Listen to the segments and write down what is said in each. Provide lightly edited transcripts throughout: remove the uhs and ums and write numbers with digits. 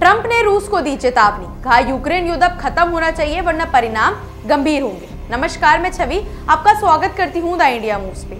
Trump ने रूस को दी चेतावनी, कहा यूक्रेन युद्ध अब खत्म होना चाहिए वरना परिणाम गंभीर होंगे। नमस्कार, मैं छवि आपका स्वागत करती हूं द इंडिया मूव्स पे।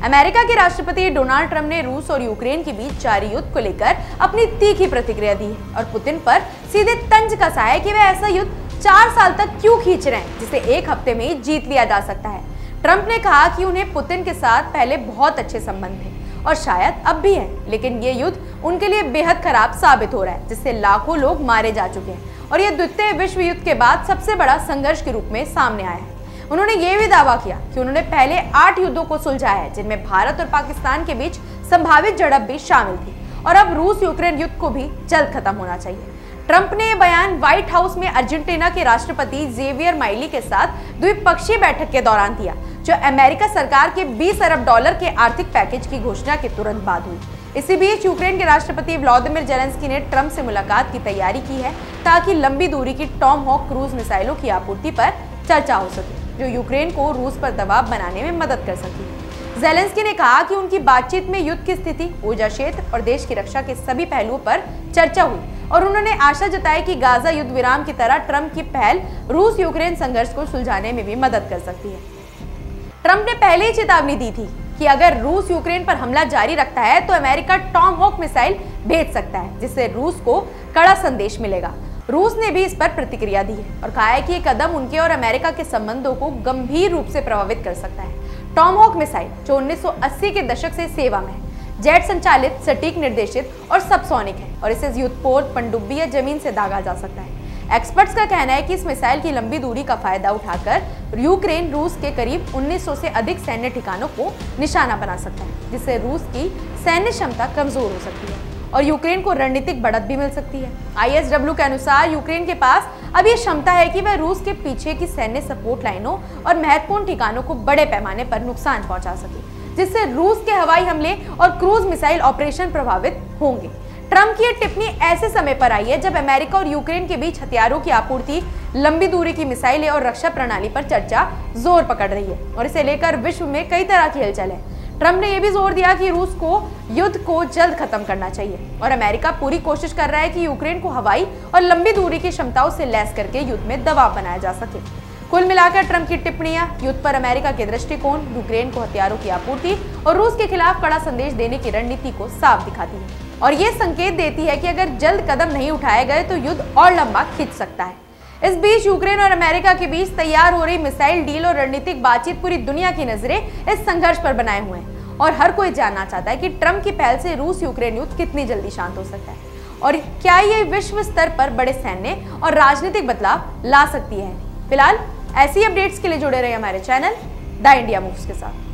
अमेरिका के राष्ट्रपति डोनाल्ड ट्रंप ने रूस और यूक्रेन के बीच जारी युद्ध को लेकर अपनी तीखी प्रतिक्रिया दी है और पुतिन पर सीधे तंज कसा है कि वे ऐसा युद्ध 4 साल तक क्यों खींच रहे हैं जिसे 1 हफ्ते में ही जीत लिया जा सकता है। ट्रंप ने कहा कि उन्हें पुतिन के साथ पहले बहुत अच्छे संबंध थे और शायद अब भी है, लेकिन ये युद्ध उनके लिए बेहद खराब साबित हो रहा है जिससे लाखों लोग मारे जा चुके हैं और ये द्वितीय विश्व युद्ध के बाद सबसे बड़ा संघर्ष के रूप में सामने आया है। उन्होंने ये भी दावा किया कि उन्होंने पहले 8 युद्धों को सुलझाया है जिनमें भारत और पाकिस्तान के बीच संभावित झड़प भी शामिल थी और अब रूस यूक्रेन युद्ध को भी जल्द खत्म होना चाहिए। ट्रंप ने यह बयान व्हाइट हाउस में अर्जेंटीना के राष्ट्रपति जेवियर माइली के साथ द्विपक्षीय बैठक के दौरान दिया, जो अमेरिका सरकार के $20 अरब के आर्थिक पैकेज की घोषणा के तुरंत बाद हुई। इसी बीच यूक्रेन के राष्ट्रपति व्लादिमीर जेलेंस्की ने ट्रंप से मुलाकात की तैयारी की है ताकि लंबी दूरी की टॉमहॉक क्रूज मिसाइलों की आपूर्ति पर चर्चा हो सके, जो यूक्रेन को रूस पर दबाव बनाने में मदद कर सकती है। जेलेंस्की ने कहा कि उनकी बातचीत में युद्ध की स्थिति, ऊर्जा क्षेत्र और देश की रक्षा के सभी पहलुओं पर चर्चा हुई और उन्होंने आशा जताई कि गाजा युद्ध विराम की तरह ट्रंप की पहल रूस यूक्रेन संघर्ष को सुलझाने में भी मदद कर सकती है। ट्रंप ने पहले ही चेतावनी दी थी कि अगर रूस यूक्रेन पर हमला जारी रखता है तो अमेरिका टॉमहॉक मिसाइल भेज सकता है, जिससे रूस को कड़ा संदेश मिलेगा। रूस ने भी इस पर प्रतिक्रिया दी है और कहा है कि ये कदम उनके और अमेरिका के संबंधों को गंभीर रूप से प्रभावित कर सकता है। टॉमहॉक मिसाइल, जो 1980 के दशक से सेवा में है, जेट संचालित, सटीक निर्देशित और सबसोनिक है और इसे युद्धपोत, पनडुब्बी या जमीन से दागा जा सकता है। एक्सपर्ट्स का कहना है कि इस मिसाइल की लंबी दूरी का फायदा उठाकर यूक्रेन रूस के करीब 1900 से अधिक सैन्य ठिकानों को निशाना बना सकता है, जिससे रूस की सैन्य क्षमता कमजोर हो सकती है और यूक्रेन को रणनीतिक बढ़त भी मिल सकती है। ISW के अनुसार यूक्रेन के पास अब ये क्षमता है कि वह रूस के पीछे की सैन्य सपोर्ट लाइनों और महत्वपूर्ण ठिकानों को बड़े पैमाने पर नुकसान पहुंचा सके, जिससे रूस के हवाई हमले और क्रूज मिसाइल ऑपरेशन प्रभावित होंगे। ट्रंप की यह टिप्पणी ऐसे समय पर आई है जब अमेरिका और यूक्रेन के बीच हथियारों की आपूर्ति, लंबी दूरी की मिसाइलें और रक्षा प्रणाली पर चर्चा जोर पकड़ रही है और इसे लेकर विश्व में कई तरह की हलचल है। ट्रंप ने यह भी जोर दिया कि रूस को युद्ध को जल्द खत्म करना चाहिए और अमेरिका पूरी कोशिश कर रहा है कि यूक्रेन को हवाई और लंबी दूरी की क्षमताओं से लैस करके युद्ध में दबाव बनाया जा सके। कुल मिलाकर ट्रंप की टिप्पणियां युद्ध पर अमेरिका के दृष्टिकोण, यूक्रेन को हथियारों की आपूर्ति और रूस के खिलाफ कड़ा संदेश देने की रणनीति को साफ दिखाती है और ये संकेत देती है कि अगर जल्द कदम नहीं उठाए गए तो युद्ध और लंबा खिंच सकता है। इस बीच यूक्रेन और अमेरिका के बीच तैयार हो रही मिसाइल डील और रणनीतिक बातचीत पूरी दुनिया की नजरें इस संघर्ष पर बनाए हुए हैं और हर कोई जानना चाहता है कि ट्रंप की पहल से रूस यूक्रेन युद्ध कितनी जल्दी शांत हो सकता है और क्या ये विश्व स्तर पर बड़े सैन्य और राजनीतिक बदलाव ला सकती है। फिलहाल ऐसी अपडेट्स के लिए जुड़े रहे हमारे चैनल द इंडिया मूव्स के साथ।